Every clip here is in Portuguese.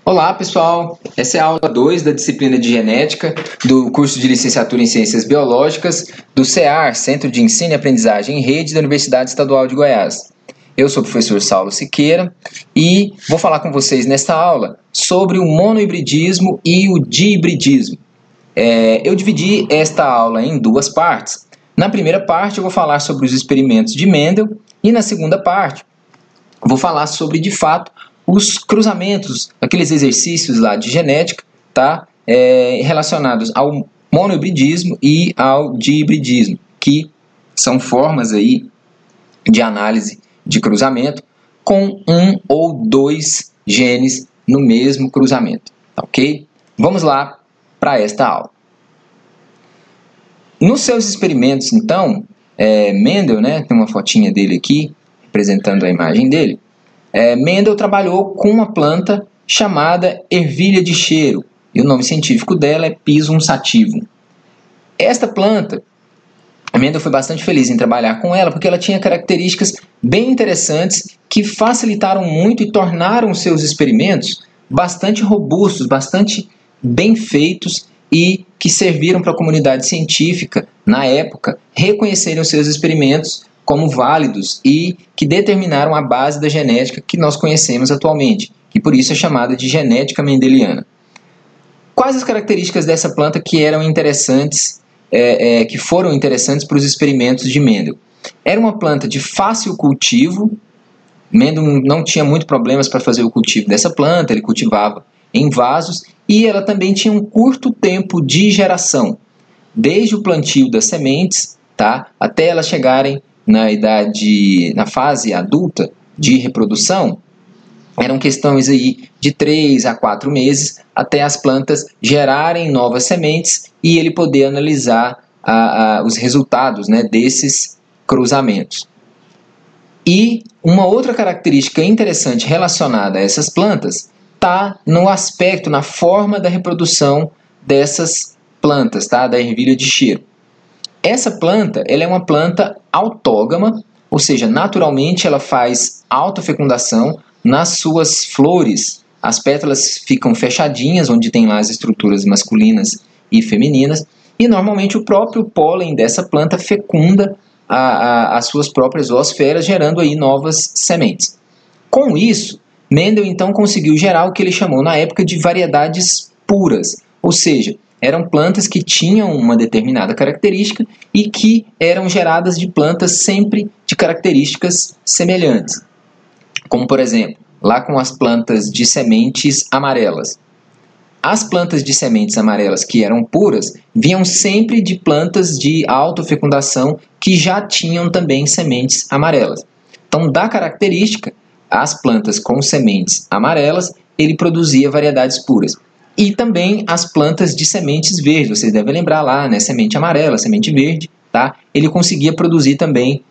Olá, pessoal! Essa é a aula 2 da disciplina de Genética do curso de Licenciatura em Ciências Biológicas do CEAR, Centro de Ensino e Aprendizagem em Rede da Universidade Estadual de Goiás. Eu sou o professor Saulo Siqueira e vou falar com vocês nesta aula sobre o monohibridismo e o dihibridismo. Eu dividi esta aula em duas partes. Na primeira parte eu vou falar sobre os experimentos de Mendel e na segunda parte vou falar sobre, de fato, os cruzamentos, aqueles exercícios lá de genética, tá? Relacionados ao monohibridismo e ao dihibridismo, que são formas aí de análise de cruzamento com um ou dois genes no mesmo cruzamento, ok? Vamos lá para esta aula. Nos seus experimentos, então, Mendel, né, tem uma fotinha dele aqui, representando a imagem dele. Mendel trabalhou com uma planta chamada ervilha de cheiro, e o nome científico dela é Pisum sativum. Esta planta, Mendel foi bastante feliz em trabalhar com ela, porque ela tinha características bem interessantes que facilitaram muito e tornaram seus experimentos bastante robustos, bastante bem feitos e que serviram para a comunidade científica, na época, reconhecerem os seus experimentos como válidos e que determinaram a base da genética que nós conhecemos atualmente, que por isso é chamada de genética mendeliana. Quais as características dessa planta que eram interessantes, que foram interessantes para os experimentos de Mendel? Era uma planta de fácil cultivo. Mendel não tinha muito problemas para fazer o cultivo dessa planta, ele cultivava em vasos, e ela também tinha um curto tempo de geração, desde o plantio das sementes, tá, até elas chegarem na fase adulta de reprodução. Eram questões aí de 3 a 4 meses até as plantas gerarem novas sementes e ele poder analisar os resultados, né, desses cruzamentos. E uma outra característica interessante relacionada a essas plantas está no aspecto, na forma da reprodução dessas plantas, tá, da ervilha de cheiro. Essa planta, ela é uma planta autógama, ou seja, naturalmente ela faz autofecundação. Nas suas flores, as pétalas ficam fechadinhas, onde tem lá as estruturas masculinas e femininas, e normalmente o próprio pólen dessa planta fecunda as suas próprias zoosferas, gerando aí novas sementes. Com isso, Mendel então conseguiu gerar o que ele chamou na época de variedades puras, ou seja, eram plantas que tinham uma determinada característica e que eram geradas de plantas sempre de características semelhantes. Como, por exemplo, lá com as plantas de sementes amarelas. As plantas de sementes amarelas que eram puras vinham sempre de plantas de autofecundação que já tinham também sementes amarelas. Então, da característica, as plantas com sementes amarelas, ele produzia variedades puras. E também as plantas de sementes verdes, vocês devem lembrar lá, né? Semente amarela, semente verde, tá? Ele conseguia produzir também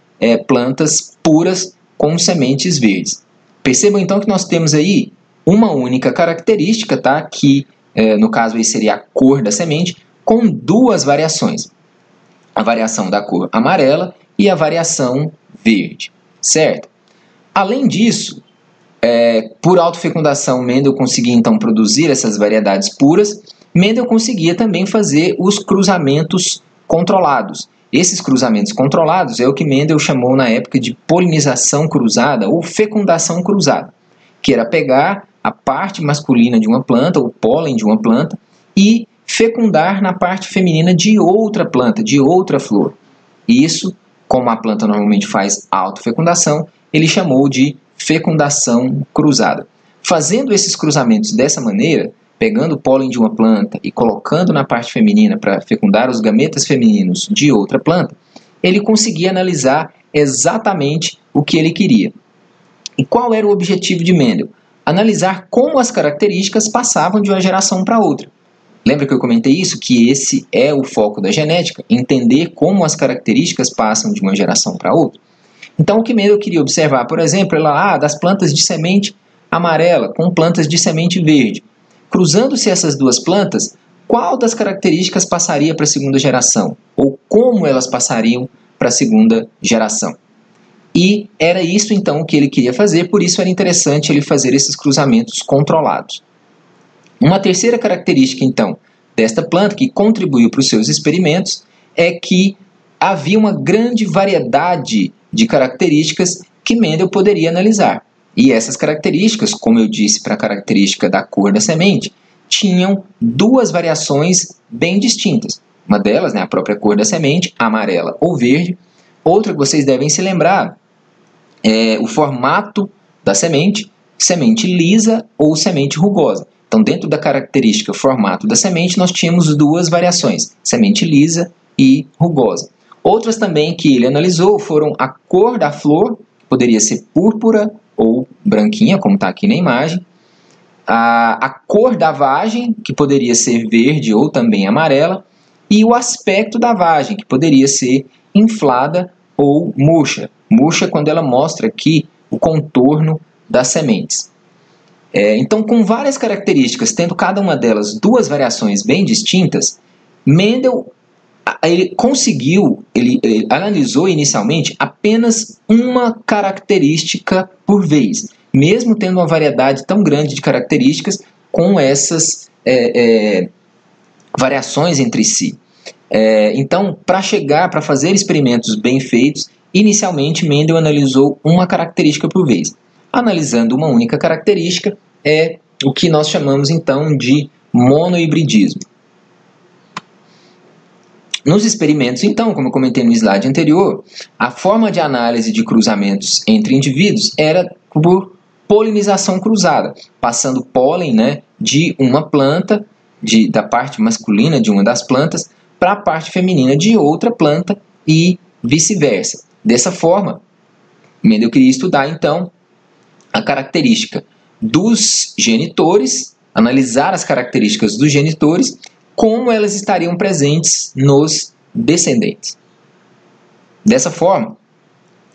plantas puras com sementes verdes. Percebam então que nós temos aí uma única característica, tá? Que no caso aí seria a cor da semente, com duas variações. A variação da cor amarela e a variação verde, certo? Além disso, por autofecundação, Mendel conseguia então produzir essas variedades puras. Mendel conseguia também fazer os cruzamentos controlados. Esses cruzamentos controlados é o que Mendel chamou na época de polinização cruzada ou fecundação cruzada, que era pegar a parte masculina de uma planta, o pólen de uma planta, e fecundar na parte feminina de outra planta, de outra flor. Isso, como a planta normalmente faz autofecundação, ele chamou de fecundação cruzada. Fazendo esses cruzamentos dessa maneira, pegando o pólen de uma planta e colocando na parte feminina para fecundar os gametas femininos de outra planta, ele conseguia analisar exatamente o que ele queria. E qual era o objetivo de Mendel? Analisar como as características passavam de uma geração para outra. Lembra que eu comentei isso? Que esse é o foco da genética, entender como as características passam de uma geração para outra. Então, o que Mendel queria observar, por exemplo, das plantas de semente amarela com plantas de semente verde. Cruzando-se essas duas plantas, qual das características passaria para a segunda geração? Ou como elas passariam para a segunda geração? E era isso então que ele queria fazer, por isso era interessante ele fazer esses cruzamentos controlados. Uma terceira característica, então, desta planta que contribuiu para os seus experimentos é que havia uma grande variedade de características que Mendel poderia analisar. E essas características, como eu disse para a característica da cor da semente, tinham duas variações bem distintas. Uma delas, né, a própria cor da semente, amarela ou verde. Outra que vocês devem se lembrar é o formato da semente, semente lisa ou semente rugosa. Então, dentro da característica formato da semente, nós tínhamos duas variações, semente lisa e rugosa. Outras também que ele analisou foram a cor da flor, que poderia ser púrpura ou branquinha, como está aqui na imagem, a cor da vagem, que poderia ser verde ou também amarela, e o aspecto da vagem, que poderia ser inflada ou murcha. Murcha quando ela mostra aqui o contorno das sementes. Então, com várias características, tendo cada uma delas duas variações bem distintas, Mendel ele analisou inicialmente apenas uma característica por vez, mesmo tendo uma variedade tão grande de características com essas variações entre si. Então, para fazer experimentos bem feitos, inicialmente Mendel analisou uma característica por vez. Analisando uma única característica é o que nós chamamos então de monohibridismo. Nos experimentos, então, como eu comentei no slide anterior, a forma de análise de cruzamentos entre indivíduos era por polinização cruzada, passando pólen, né, de uma planta, da parte masculina de uma das plantas, para a parte feminina de outra planta e vice-versa. Dessa forma, Mendel queria estudar, então, a característica dos genitores, analisar as características dos genitores, como elas estariam presentes nos descendentes. Dessa forma,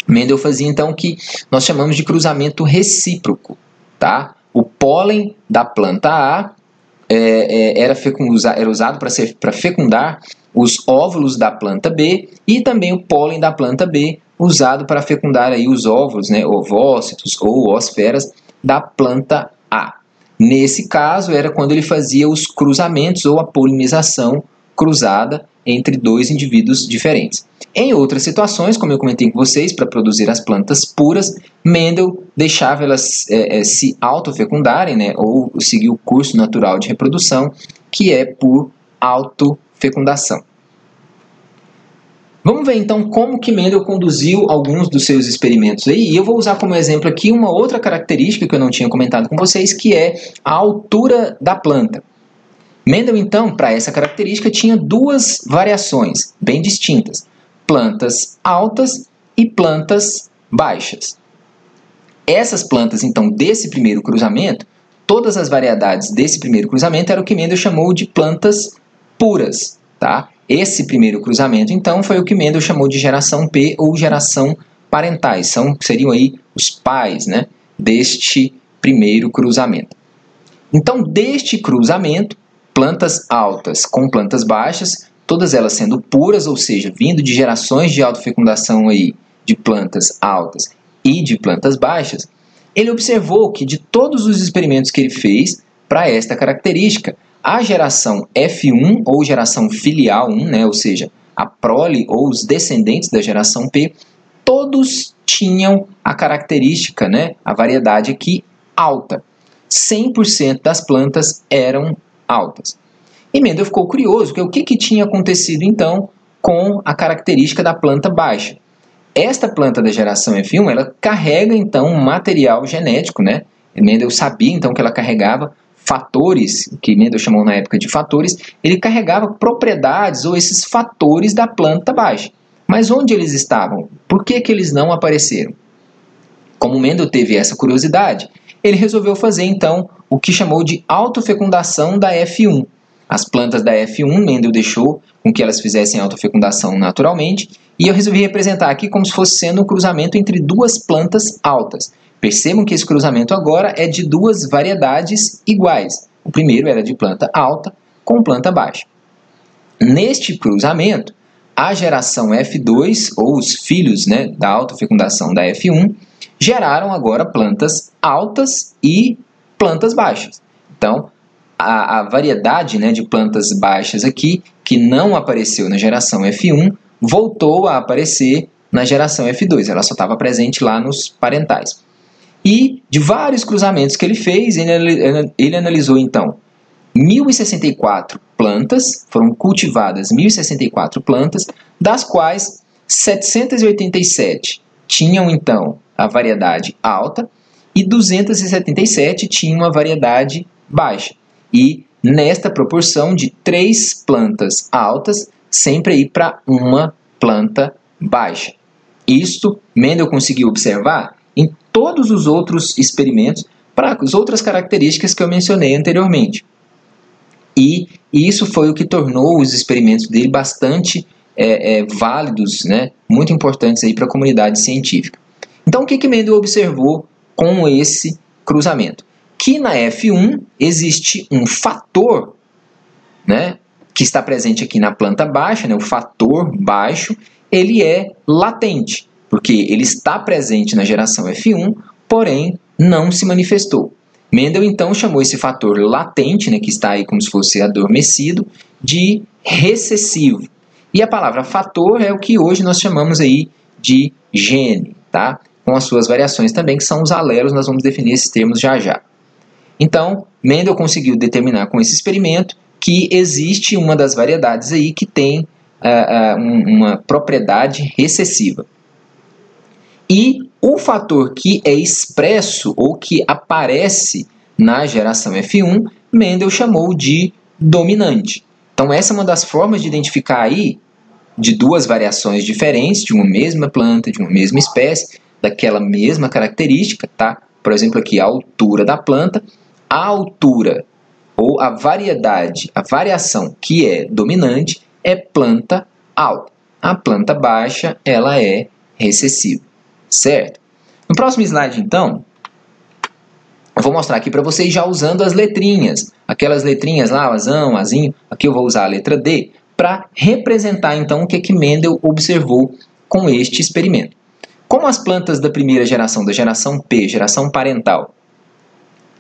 Mendel fazia então o que nós chamamos de cruzamento recíproco. Tá? O pólen da planta A era usado para fecundar os óvulos da planta B e também o pólen da planta B usado para fecundar aí os óvulos, né, ovócitos ou ósferas da planta A. Nesse caso, era quando ele fazia os cruzamentos ou a polinização cruzada entre dois indivíduos diferentes. Em outras situações, como eu comentei com vocês, para produzir as plantas puras, Mendel deixava elas se autofecundarem, né, ou seguir o curso natural de reprodução, que é por autofecundação. Vamos ver então como que Mendel conduziu alguns dos seus experimentos aí, e eu vou usar como exemplo aqui uma outra característica que eu não tinha comentado com vocês, que é a altura da planta. Mendel então, para essa característica, tinha duas variações bem distintas, plantas altas e plantas baixas. Essas plantas então desse primeiro cruzamento, todas as variedades desse primeiro cruzamento eram o que Mendel chamou de plantas puras, tá? Esse primeiro cruzamento, então, foi o que Mendel chamou de geração P ou geração parentais. Seriam aí os pais, né, deste primeiro cruzamento. Então, deste cruzamento, plantas altas com plantas baixas, todas elas sendo puras, ou seja, vindo de gerações de autofecundação aí, de plantas altas e de plantas baixas, ele observou que de todos os experimentos que ele fez para esta característica, a geração F1, ou geração filial 1, né, ou seja, a prole ou os descendentes da geração P, todos tinham a característica, né, a variedade aqui, alta. 100% das plantas eram altas. E Mendel ficou curioso, o que tinha acontecido então com a característica da planta baixa. Esta planta da geração F1, ela carrega então um material genético, né? Mendel sabia então que ela carregava fatores, que Mendel chamou na época de fatores, ele carregava propriedades ou esses fatores da planta baixa. Mas onde eles estavam? Por que eles não apareceram? Como Mendel teve essa curiosidade, ele resolveu fazer então o que chamou de autofecundação da F1. As plantas da F1, Mendel deixou com que elas fizessem autofecundação naturalmente, e eu resolvi representar aqui como se fosse sendo um cruzamento entre duas plantas altas. Percebam que esse cruzamento agora é de duas variedades iguais. O primeiro era de planta alta com planta baixa. Neste cruzamento, a geração F2, ou os filhos, né, da autofecundação da F1, geraram agora plantas altas e plantas baixas. Então, a variedade, né, de plantas baixas aqui, que não apareceu na geração F1, voltou a aparecer na geração F2. Ela só estava presente lá nos parentais. E de vários cruzamentos que ele fez, ele analisou então 1.064 plantas, foram cultivadas 1.064 plantas, das quais 787 tinham então a variedade alta e 277 tinham a variedade baixa. E nesta proporção de 3 plantas altas, sempre aí para uma planta baixa. Isto Mendel conseguiu observar em todos os outros experimentos para as outras características que eu mencionei anteriormente. E isso foi o que tornou os experimentos dele bastante válidos, né? Muito importantes para a comunidade científica. Então, o que Mendel observou com esse cruzamento? Que na F1 existe um fator, né, que está presente aqui na planta baixa, né, o fator baixo, ele é latente, porque ele está presente na geração F1, porém não se manifestou. Mendel então chamou esse fator latente, né, que está aí como se fosse adormecido, de recessivo. E a palavra fator é o que hoje nós chamamos aí de gene, tá? Com as suas variações também, que são os alelos, nós vamos definir esses termos já já. Então, Mendel conseguiu determinar com esse experimento que existe uma das variedades aí que tem uma propriedade recessiva. E o fator que é expresso ou que aparece na geração F1, Mendel chamou de dominante. Então, essa é uma das formas de identificar aí de duas variações diferentes, de uma mesma planta, de uma mesma espécie, daquela mesma característica, tá? Por exemplo, aqui a altura da planta, a altura ou a variedade, a variação que é dominante é planta alta. A planta baixa, ela é recessiva, certo? No próximo slide, então, eu vou mostrar aqui para vocês já usando as letrinhas. Aquelas letrinhas lá, azão, azinho, aqui eu vou usar a letra D, para representar, então, o que Mendel observou com este experimento. Como as plantas da primeira geração, da geração P, geração parental,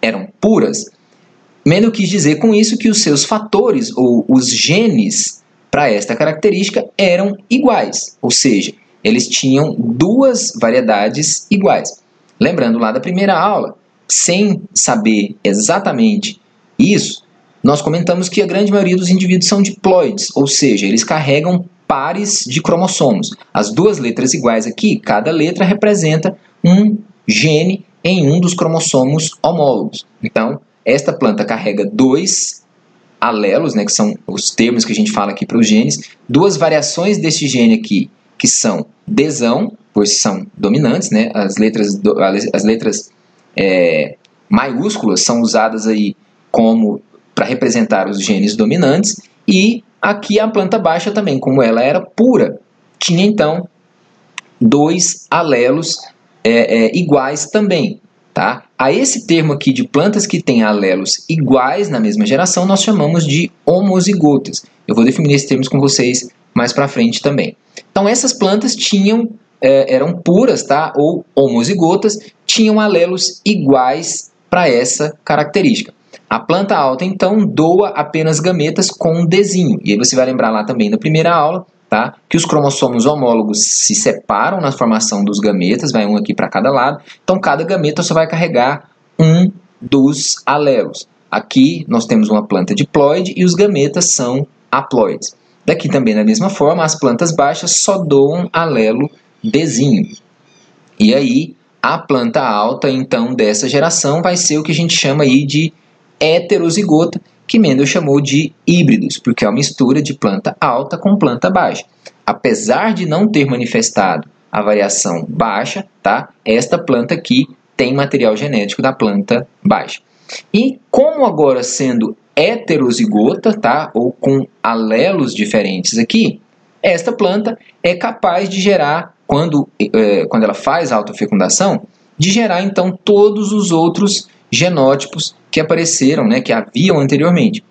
eram puras, Mendel quis dizer com isso que os seus fatores, ou os genes, para esta característica, eram iguais. Ou seja, eles tinham duas variedades iguais. Lembrando lá da primeira aula, sem saber exatamente isso, nós comentamos que a grande maioria dos indivíduos são diploides, ou seja, eles carregam pares de cromossomos. As duas letras iguais aqui, cada letra representa um gene em um dos cromossomos homólogos. Então, esta planta carrega 2 alelos, né, que são os termos que a gente fala aqui para os genes, duas variações deste gene aqui, que são Dzão, pois são dominantes, né, as letras maiúsculas são usadas aí como para representar os genes dominantes, e aqui a planta baixa também, como ela era pura, tinha então 2 alelos iguais também. Tá? A esse termo aqui de plantas que têm alelos iguais na mesma geração, nós chamamos de homozigotas. Eu vou definir esses termos com vocês mais para frente também. Então essas plantas eram puras, tá? Ou homozigotas, tinham alelos iguais para essa característica. A planta alta, então, doa apenas gametas com um Dzinho. E aí você vai lembrar lá também na primeira aula, tá? Que os cromossomos homólogos se separam na formação dos gametas, vai um aqui para cada lado. Então, cada gameta só vai carregar um dos alelos. Aqui nós temos uma planta diploide e os gametas são haploides. Daqui também, da mesma forma, as plantas baixas só doam alelo Dzinho. E aí, a planta alta, então, dessa geração vai ser o que a gente chama aí de heterozigota, que Mendel chamou de híbridos, porque é uma mistura de planta alta com planta baixa. Apesar de não ter manifestado a variação baixa, tá? Esta planta aqui tem material genético da planta baixa. E como agora sendo heterozigota, tá? Ou com alelos diferentes aqui, esta planta é capaz de gerar, quando ela faz autofecundação, de gerar então todos os outros genótipos que apareceram, né, que haviam anteriormente.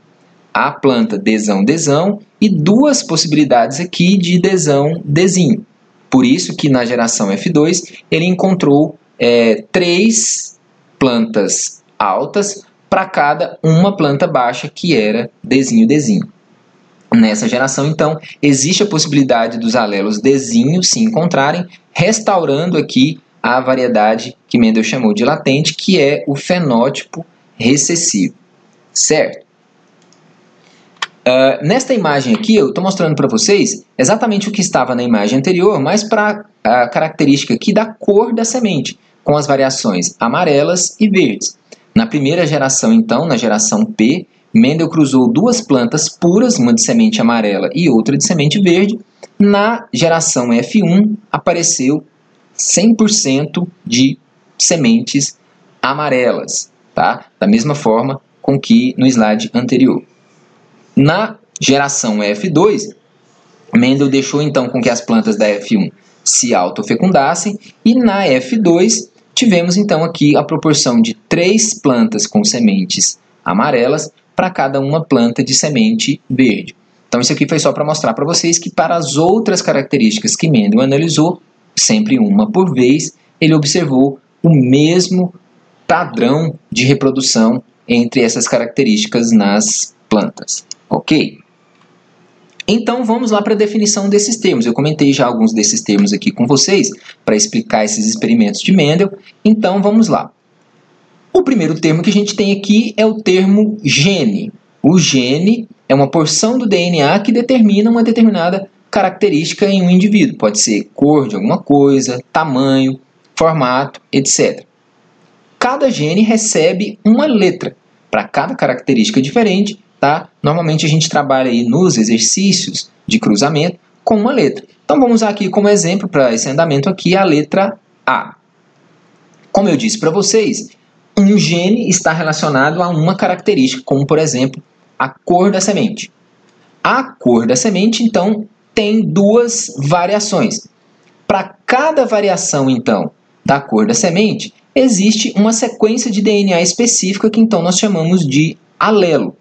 A planta Dzão e duas possibilidades aqui de Dzinho. Por isso que na geração F2 ele encontrou 3 plantas altas para cada uma planta baixa que era Dzinho, Dzinho. Nessa geração, então, existe a possibilidade dos alelos Dzinho se encontrarem, restaurando aqui a variedade que Mendel chamou de latente, que é o fenótipo recessivo, certo? Nesta imagem aqui, eu estou mostrando para vocês exatamente o que estava na imagem anterior, mas para a característica aqui da cor da semente, com as variações amarelas e verdes. Na primeira geração, então, na geração P, Mendel cruzou duas plantas puras, uma de semente amarela e outra de semente verde. Na geração F1, apareceu 100% de sementes amarelas, tá? Da mesma forma com que no slide anterior. Na geração F2, Mendel deixou então com que as plantas da F1 se autofecundassem, e na F2 tivemos então aqui a proporção de 3 plantas com sementes amarelas para cada uma planta de semente verde. Então isso aqui foi só para mostrar para vocês que para as outras características que Mendel analisou, sempre uma por vez, ele observou o mesmo padrão de reprodução entre essas características nas plantas. Ok? Então vamos lá para a definição desses termos. Eu comentei já alguns desses termos aqui com vocês para explicar esses experimentos de Mendel. Então vamos lá. O primeiro termo que a gente tem aqui é o termo gene. O gene é uma porção do DNA que determina uma determinada característica em um indivíduo. Pode ser cor de alguma coisa, tamanho, formato, etc. Cada gene recebe uma letra para cada característica diferente. Tá? Normalmente a gente trabalha aí nos exercícios de cruzamento com uma letra. Então vamos usar aqui como exemplo para esse andamento aqui a letra A. Como eu disse para vocês, um gene está relacionado a uma característica, como por exemplo a cor da semente. A cor da semente então tem duas variações. Para cada variação então da cor da semente, existe uma sequência de DNA específica que então nós chamamos de alelo.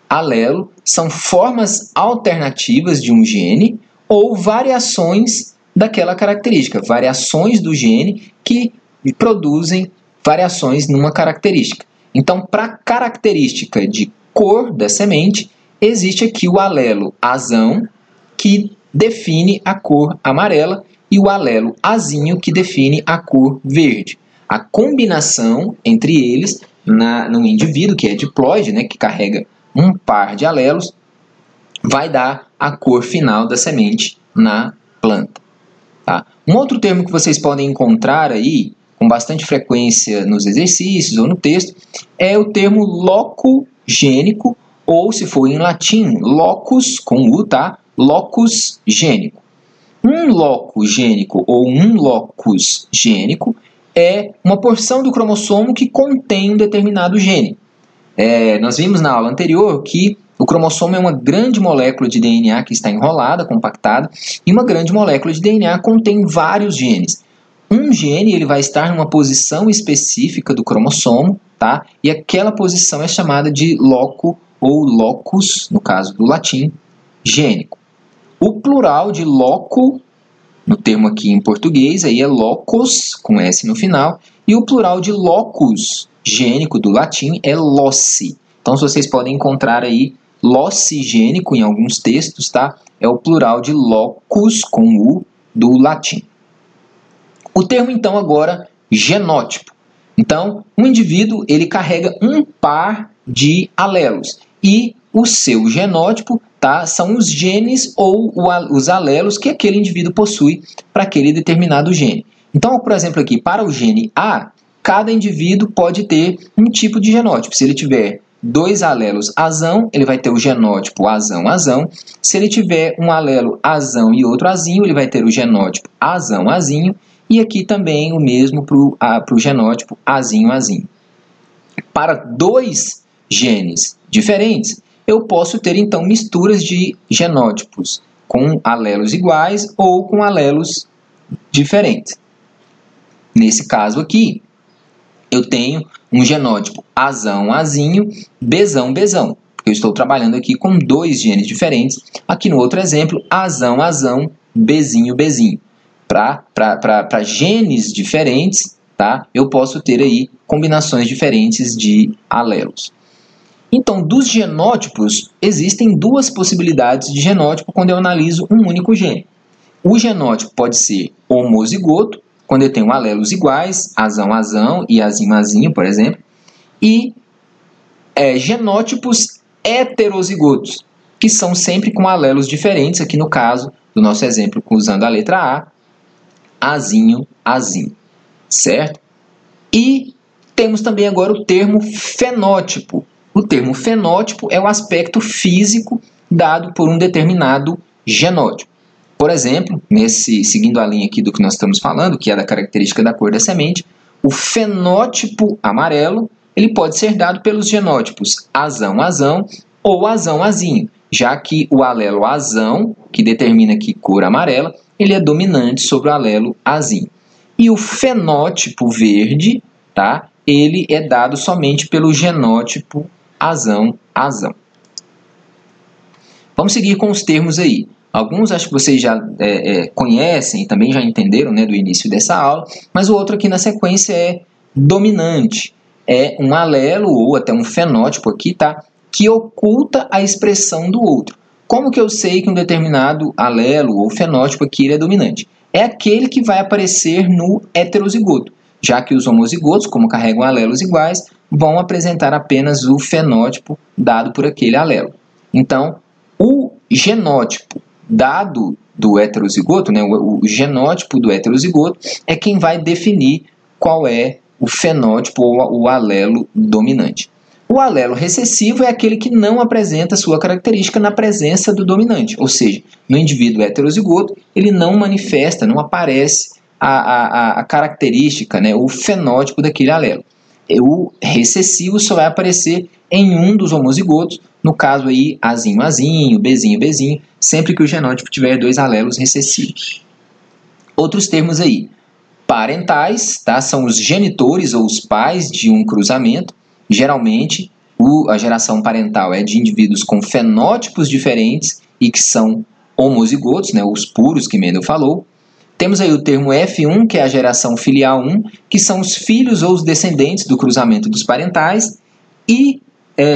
Alelo são formas alternativas de um gene ou variações daquela característica, variações do gene que produzem variações numa característica. Então, para a característica de cor da semente, existe aqui o alelo azão, que define a cor amarela, e o alelo azinho, que define a cor verde. A combinação entre eles, no indivíduo, que é diploide, né, que carrega um par de alelos, vai dar a cor final da semente na planta. Tá? Um outro termo que vocês podem encontrar aí com bastante frequência nos exercícios ou no texto é o termo loco gênico, ou se for em latim, locus com U, tá? Locus gênico. Um loco gênico ou um locus gênico é uma porção do cromossomo que contém um determinado gene. Nós vimos na aula anterior que o cromossomo é uma grande molécula de DNA que está enrolada, compactada, e uma grande molécula de DNA contém vários genes. Um gene ele vai estar numa posição específica do cromossomo, tá? E aquela posição é chamada de loco ou locus, no caso do latim, gênico. O plural de loco, no termo aqui em português, aí é locus, com S no final, e o plural de locus gênico do latim é loci. Então, vocês podem encontrar aí locigênico em alguns textos, tá? É o plural de locus com U do latim. O termo, então, agora, genótipo. Então, um indivíduo, ele carrega um par de alelos. E o seu genótipo, tá? São os genes ou os alelos que aquele indivíduo possui para aquele determinado gene. Então, por exemplo, aqui, para o gene A, cada indivíduo pode ter um tipo de genótipo. Se ele tiver 2 alelos azão, ele vai ter o genótipo azão-azão. Se ele tiver um alelo azão e outro azinho, ele vai ter o genótipo azão-azinho. E aqui também o mesmo para o genótipo azinho-azinho. Para 2 genes diferentes, eu posso ter então misturas de genótipos com alelos iguais ou com alelos diferentes. Nesse caso aqui, eu tenho um genótipo azão-azinho, bezão-bezão, porque eu estou trabalhando aqui com 2 genes diferentes. Aqui no outro exemplo, azão-azão, bezinho-bezinho. Para genes diferentes, tá? Eu posso ter aí combinações diferentes de alelos. Então, dos genótipos, existem duas possibilidades de genótipo quando eu analiso um único gene. O genótipo pode ser homozigoto, quando eu tenho alelos iguais, azão e azinho, por exemplo, e genótipos heterozigotos, que são sempre com alelos diferentes, aqui no caso do nosso exemplo, usando a letra A, azinho, certo? E temos também agora o termo fenótipo. O termo fenótipo é o aspecto físico dado por um determinado genótipo. Por exemplo, seguindo a linha aqui do que nós estamos falando, que é da característica da cor da semente, o fenótipo amarelo ele pode ser dado pelos genótipos azão ou azinho, já que o alelo azão, que determina aqui cor amarela, ele é dominante sobre o alelo azinho. E o fenótipo verde, tá? Ele é dado somente pelo genótipo azão. Vamos seguir com os termos aí. Alguns acho que vocês já conhecem e também já entenderam, né, do início dessa aula, mas o outro aqui na sequência é dominante. É um alelo ou até um fenótipo aqui, tá? Que oculta a expressão do outro. Como que eu sei que um determinado alelo ou fenótipo aqui ele é dominante? É aquele que vai aparecer no heterozigoto, já que os homozigotos, como carregam alelos iguais, vão apresentar apenas o fenótipo dado por aquele alelo. Então, o genótipo dado do heterozigoto, né, o genótipo do heterozigoto, é quem vai definir qual é o fenótipo ou o alelo dominante. O alelo recessivo é aquele que não apresenta sua característica na presença do dominante, ou seja, no indivíduo heterozigoto, ele não manifesta, não aparece a característica, né, o fenótipo daquele alelo. O recessivo só vai aparecer em um dos homozigotos, no caso aí azinho, bezinho, sempre que o genótipo tiver dois alelos recessivos. Outros termos aí, parentais, tá? São os genitores ou os pais de um cruzamento. Geralmente, a geração parental é de indivíduos com fenótipos diferentes e que são homozigotos, né? Os puros que Mendel falou. Temos aí o termo F1, que é a geração filial 1, que são os filhos ou os descendentes do cruzamento dos parentais. E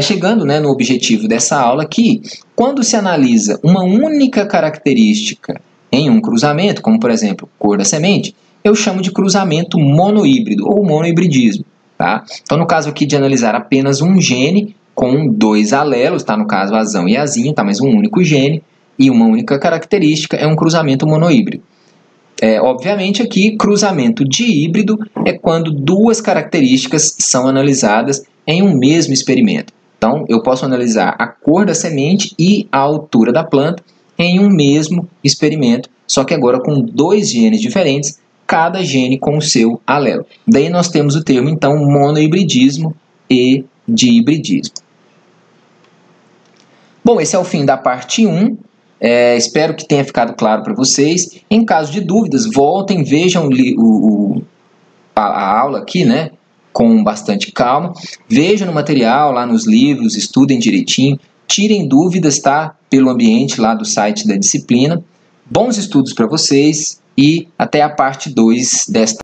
chegando, né, no objetivo dessa aula aqui, quando se analisa uma única característica em um cruzamento, como por exemplo, cor da semente, eu chamo de cruzamento monohíbrido ou monohibridismo. Tá? Então, no caso aqui de analisar apenas um gene com dois alelos, tá? No caso azão e azinho, tá? Mas um único gene e uma única característica é um cruzamento monohíbrido. Obviamente aqui, cruzamento dihíbrido é quando duas características são analisadas em um mesmo experimento. Então, eu posso analisar a cor da semente e a altura da planta em um mesmo experimento, só que agora com dois genes diferentes, cada gene com o seu alelo. Daí nós temos o termo, então, monohibridismo e dihibridismo. Bom, esse é o fim da parte 1. Espero que tenha ficado claro para vocês. Em caso de dúvidas, voltem, vejam a aula aqui, né, com bastante calma. Vejam no material, lá nos livros, estudem direitinho. Tirem dúvidas, tá, pelo ambiente lá do site da disciplina. Bons estudos para vocês e até a parte 2 desta